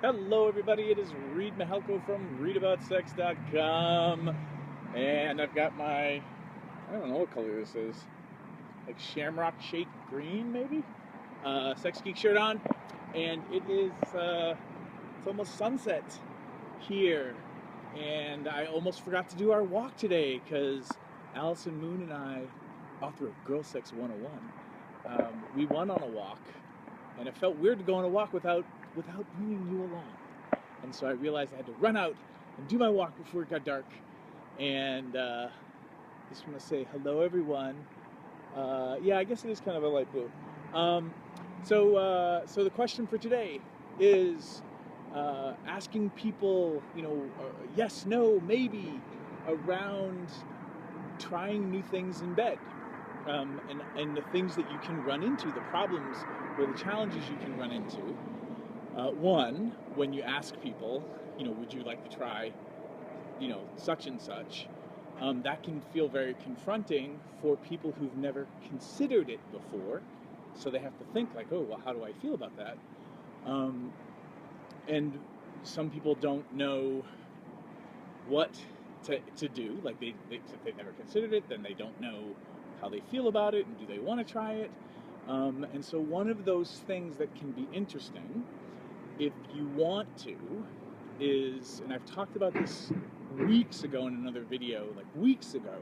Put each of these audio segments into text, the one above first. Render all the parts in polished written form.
Hello, everybody. It is Reid from readaboutsex.com, and I've got my, I don't know what color this is, like shamrock shake green, maybe, Sex Geek shirt on, and it's almost sunset here, and I almost forgot to do our walk today because Allison Moon and I, author of Girl Sex 101, we went on a walk, and it felt weird to go on a walk without bringing you along. And so I realized I had to run out and do my walk before it got dark. And just want to say hello, everyone. Yeah, I guess it is kind of a light blue. So the question for today is asking people, yes, no, maybe, around trying new things in bed. And the things that you can run into, the problems or the challenges you can run into. One, when you ask people, would you like to try, such and such, that can feel very confronting for people who've never considered it before. So they have to think like, oh, well, how do I feel about that? And some people don't know what to do. Like if they've never considered it, then they don't know how they feel about it, and do they want to try it? And so one of those things that can be interesting, if you want to, is, and I've talked about this weeks ago in another video, like weeks ago,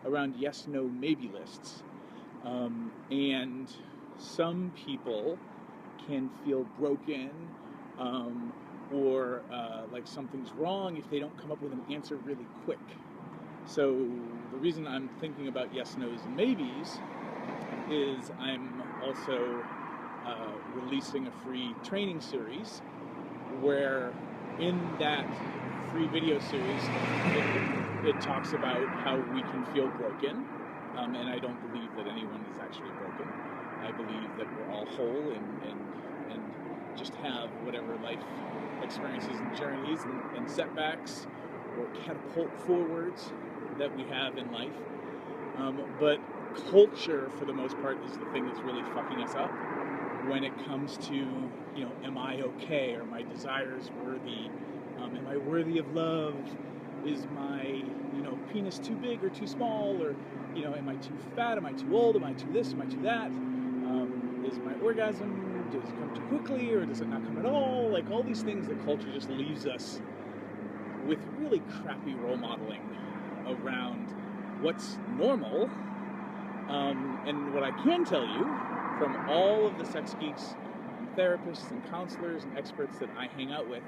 around yes, no, maybe lists. And some people can feel broken or like something's wrong if they don't come up with an answer really quick. So the reason I'm thinking about yes, no's, and maybes is I'm also releasing a free training series where in that free video series it talks about how we can feel broken, and I don't believe that anyone is actually broken. I believe that we're all whole and just have whatever life experiences and journeys and setbacks or catapult forwards that we have in life. But culture, for the most part, is the thing that's really fucking us up when it comes to, am I okay? Are my desires worthy? Am I worthy of love? Is my, penis too big or too small? Or, am I too fat? Am I too old? Am I too this? Am I too that? Is my orgasm, does it come too quickly or does it not come at all? Like all these things that culture just leaves us with really crappy role modeling around what's normal. And what I can tell you from all of the sex geeks and therapists and counselors and experts that I hang out with,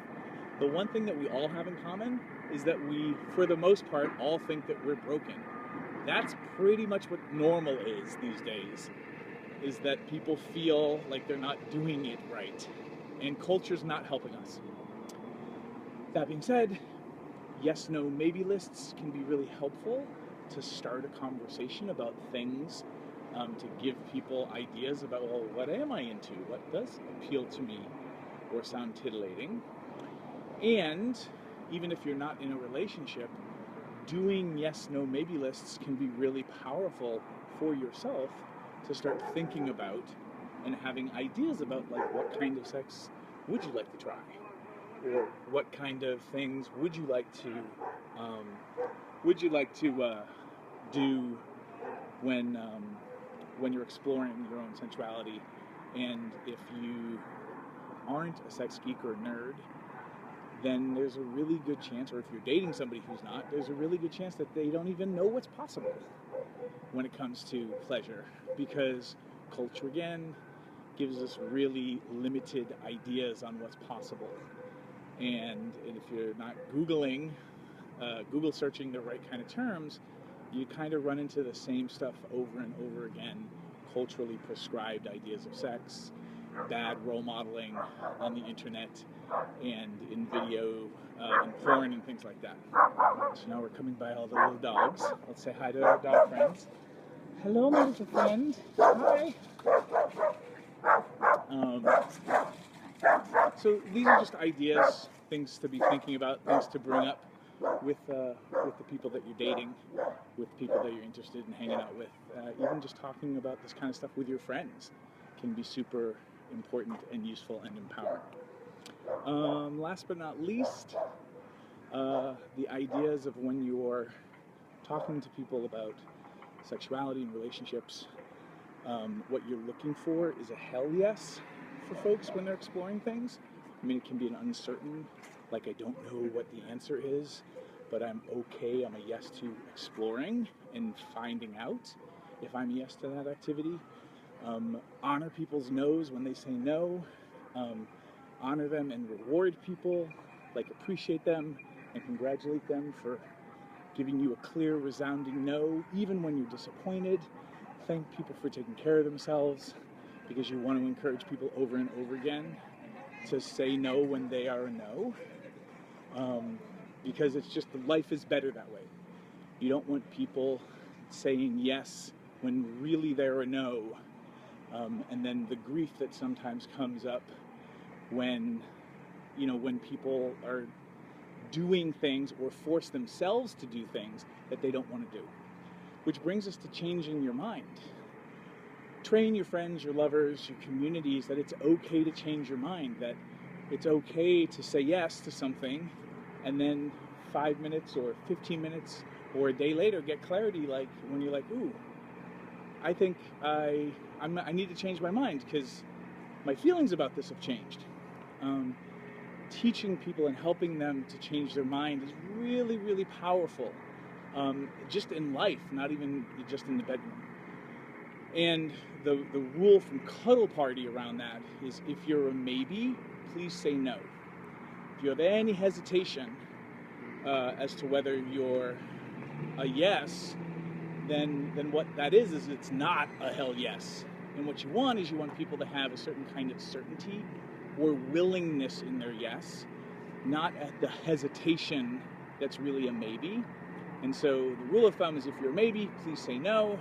the one thing that we all have in common is that we, for the most part, all think that we're broken. That's pretty much what normal is these days, is that people feel like they're not doing it right, and culture's not helping us. That being said, yes, no, maybe lists can be really helpful to start a conversation about things, to give people ideas about, well, what am I into? What does appeal to me or sound titillating? And even if you're not in a relationship, doing yes, no, maybe lists can be really powerful for yourself to start thinking about and having ideas about, like, what kind of sex would you like to try? Or what kind of things would you like to do when you're exploring your own sensuality? And if you aren't a sex geek or nerd, then there's a really good chance, or if you're dating somebody who's not, there's a really good chance that they don't even know what's possible when it comes to pleasure, because culture, again, gives us really limited ideas on what's possible. And if you're not Google searching the right kind of terms, you kind of run into the same stuff over and over again. Culturally prescribed ideas of sex, bad role modeling on the internet and in video and porn and things like that. So now we're coming by all the little dogs. Let's say hi to our dog friends. Hello, my little friend. Hi. So these are just ideas, things to be thinking about, things to bring up with the people that you're dating, with people that you're interested in hanging out with. Even just talking about this kind of stuff with your friends can be super important and useful and empowering. Last but not least, the ideas of when you're talking to people about sexuality and relationships, what you're looking for is a hell yes for folks when they're exploring things. I mean, it can be an uncertain, like I don't know what the answer is, but I'm okay, I'm a yes to exploring and finding out if I'm a yes to that activity. Honor people's no's when they say no. Honor them and reward people, like appreciate them and congratulate them for giving you a clear, resounding no, even when you're disappointed. Thank people for taking care of themselves, because you want to encourage people over and over again to say no when they are a no, because it's just, life is better that way. You don't want people saying yes when really they're a no, and then the grief that sometimes comes up when people are doing things or force themselves to do things that they don't want to do. Which brings us to changing your mind. Train your friends, your lovers, your communities that it's okay to change your mind, that it's okay to say yes to something and then 5 minutes or 15 minutes or a day later get clarity, like when you're like, ooh, I think I need to change my mind because my feelings about this have changed. Teaching people and helping them to change their mind is really, really powerful. Just in life, not even just in the bedroom. And the rule from Cuddle Party around that is, if you're a maybe, please say no. If you have any hesitation as to whether you're a yes, then what that is it's not a hell yes. And what you want is, you want people to have a certain kind of certainty or willingness in their yes, not at the hesitation that's really a maybe. And so the rule of thumb is, if you're a maybe, please say no.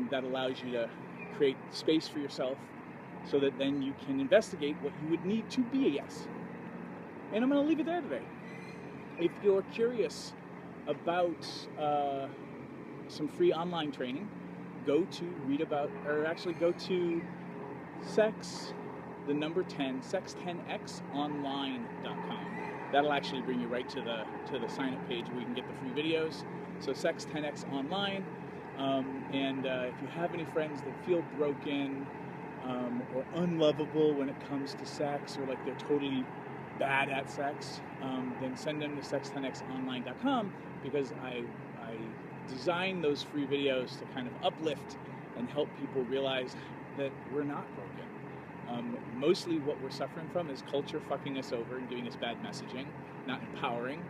That allows you to create space for yourself so that then you can investigate what you would need to be a yes. And I'm going to leave it there today. If you're curious about some free online training, go to sex10xonline.com. That'll actually bring you right to the sign-up page where you can get the free videos. So Sex10x Online. And if you have any friends that feel broken or unlovable when it comes to sex, or like they're totally bad at sex, then send them to sex10xonline.com, because I design those free videos to kind of uplift and help people realize that we're not broken. Mostly what we're suffering from is culture fucking us over and giving us bad messaging, not empowering.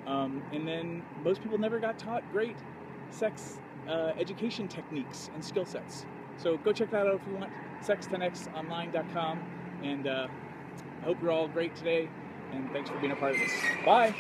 And then most people never got taught great sex education techniques and skill sets. So go check that out if you want, sex10xonline.com. And I hope you're all great today, and thanks for being a part of this. Bye!